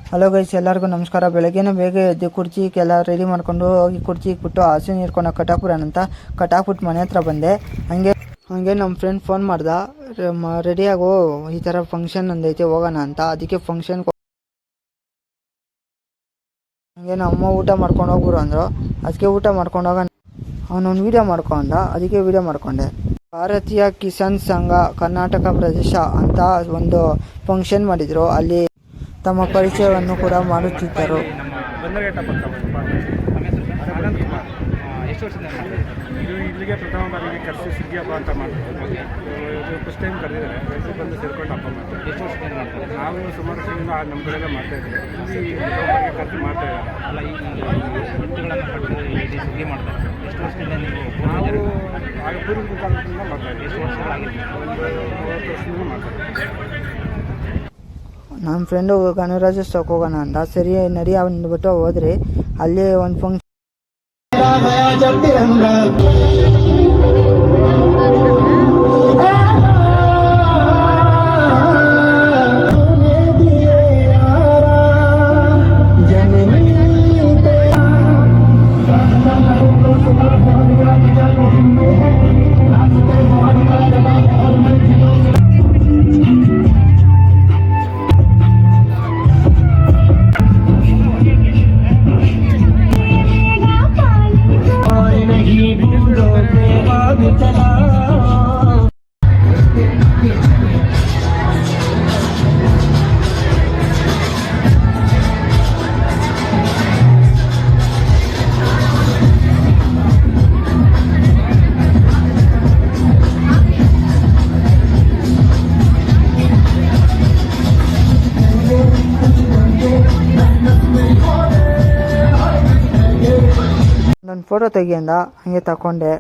Hello guys, ಎಲ್ಲರಿಗೂ ನಮಸ್ಕಾರ. ಬೆಳಗ್ಗೆನೇ ಬೇಗ ಎದ್ದು ಕುರ್ಚಿಗೆಲ್ಲ ರೆಡಿ ಮಾಡ್ಕೊಂಡು ಹೋಗಿ ಕುರ್ಚಿ ಇಟ್ಬಿಟ್ಟು ಹಸಿ ನೀರ್ಕೊಂಡು ಕಟಾಕ್ಬಿಡೋಣ ಅಂತ ಕಟಾಕ್ಬಿಟ್ಟು ಮನೆ ಹತ್ರ ಬಂದೆ. ಹಂಗೆ ನಮ್ಮ ಫ್ರೆಂಡ್ ಫೋನ್ ಮಾಡ್ದ, ರೆಡಿಯಾಗೋ ಈ ಥರ ಫಂಕ್ಷನ್ ಒಂದೈತೆ ಹೋಗೋಣ ಅಂತ. ಅದಕ್ಕೆ ಫಂಕ್ಷನ್ ಹಂಗೆ ನಮ್ಮ ಊಟ ಮಾಡ್ಕೊಂಡು ಹೋಗ್ಬಿಡು ಅಂದರು. ಅದಕ್ಕೆ ಊಟ ಮಾಡ್ಕೊಂಡು ಹೋಗೋಣ ಅವನೊಂದು ವೀಡಿಯೋ ಮಾಡ್ಕೊಂಡ. ಅದಕ್ಕೆ ವೀಡಿಯೋ ಮಾಡ್ಕೊಂಡೆ. ಭಾರತೀಯ ಕಿಸಾನ್ ಸಂಘ ಕರ್ನಾಟಕ ಪ್ರದೇಶ ಅಂತ ಒಂದು ಫಂಕ್ಷನ್ ಮಾಡಿದ್ರು. ಅಲ್ಲಿ ತಮ್ಮ ಪರಿಚಯವನ್ನು ಕೂಡ ಮಾಡುತ್ತಿದ್ದರು. ಇಲ್ಲಿಗೆ ಪ್ರಥಮ ಬಾರಿಗೆ ಕರೆಸಿ ಸುಗ್ಗಿ ಹಬ್ಬ ಅಂತ ಮಾಡ್ತೀವಿ. ಫಸ್ಟ್ ಟೈಮ್ ಕರೆದಿದ್ದಾರೆ, ಎಲ್ಲರೂ ಬಂದು ಸೇರ್ಕೊಂಡು ಹಬ್ಬ ಮಾಡ್ತಾರೆ. ಎಷ್ಟು ವರ್ಷದಿಂದ ಮಾಡ್ತಾರೆ? ನಾವು ಸುಮಾರು ವರ್ಷದಿಂದ ನಮ್ಮ ಕಡೆಲ್ಲ ಮಾಡ್ತಾ ಇದ್ದೀವಿ. ಇಲ್ಲಿ ಕರೆಸಿ ಮಾಡ್ತಾ ಇದ್ದಾರೆ. ಅಲ್ಲ, ಈ ಗಂಟುಗಳನ್ನು ಕಟ್ಟು ಇಲ್ಲಿ ಸುಗ್ಗಿ ಮಾಡ್ತಾರೆ. ಎಷ್ಟು ವರ್ಷದಿಂದ ನೀವು? ನಾವು ಆಗ ಪೂರ್ವ ಕಾಲದಿಂದ ಮಾಡ್ತಾ ಇದ್ದೀವಿ. ಎಷ್ಟು ವರ್ಷಗಳಾಗಿದೆ? 30 ವರ್ಷದಿಂದ ಮಾಡ್ತಾರೆ. ನಮ್ಮ ಫ್ರೆಂಡು ಗಣರಾಜ್ಯೋತ್ಸವಕ್ಕೆ ಹೋಗೋಣ ಅಂತ. ಸರಿ ನಡಿ ಅಂದ್ಬಿಟ್ಟು ಹೋದ್ರಿ. ಅಲ್ಲಿ ಒಂದು ಫಂಕ್ಷನ್ ನನ್ನ ಫೋಟೋ ತೆಗಿಯಂದ. ಹಂಗೆ ತಗೊಂಡೆ.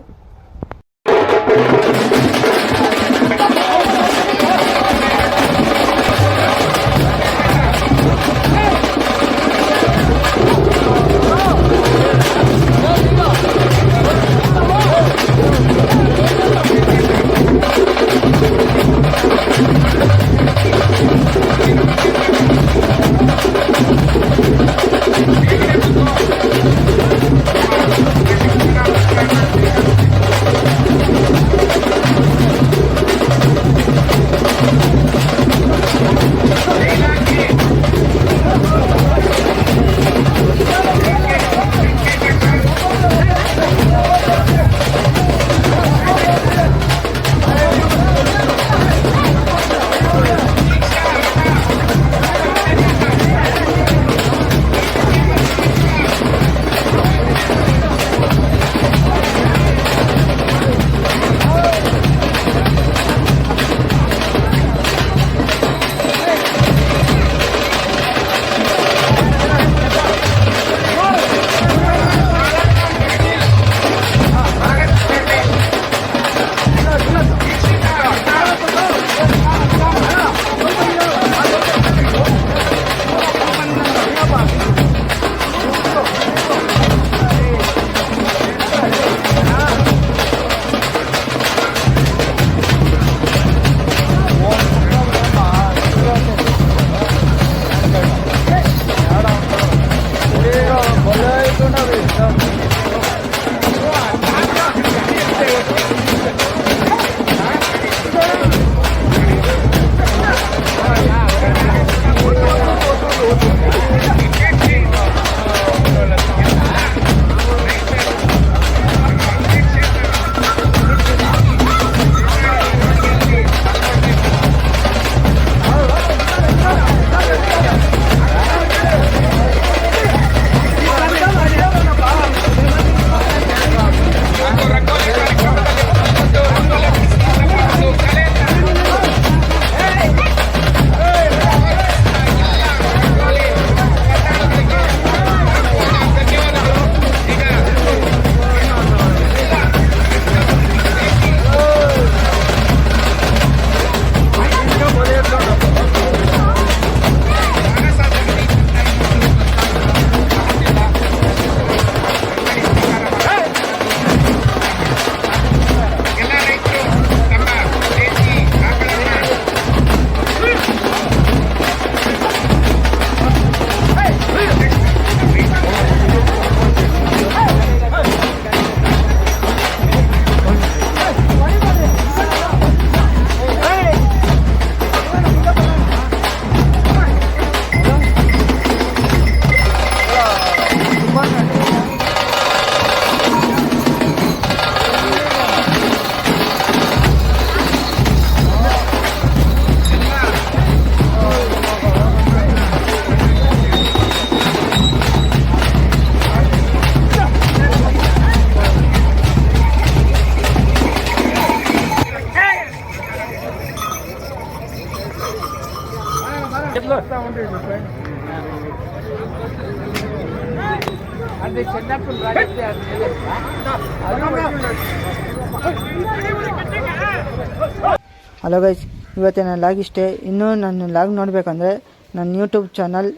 ಹಲೋ ಗೈಸ್, ಇವತ್ತಿನ ಲಾಗ್ ಇಷ್ಟೇ. ಇನ್ನೂ ನನ್ನ ಲಾಗ್ ನೋಡಬೇಕಂದ್ರೆ ನನ್ನ ಯೂಟ್ಯೂಬ್ ಚಾನಲ್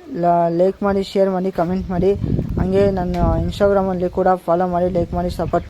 ಲೈಕ್ ಮಾಡಿ, ಶೇರ್ ಮಾಡಿ, ಕಮೆಂಟ್ ಮಾಡಿ. ಹಾಗೆ ನನ್ನ ಇನ್ಸ್ಟಾಗ್ರಾಮಲ್ಲಿ ಕೂಡ ಫಾಲೋ ಮಾಡಿ, ಲೈಕ್ ಮಾಡಿ, ಸಪೋರ್ಟ್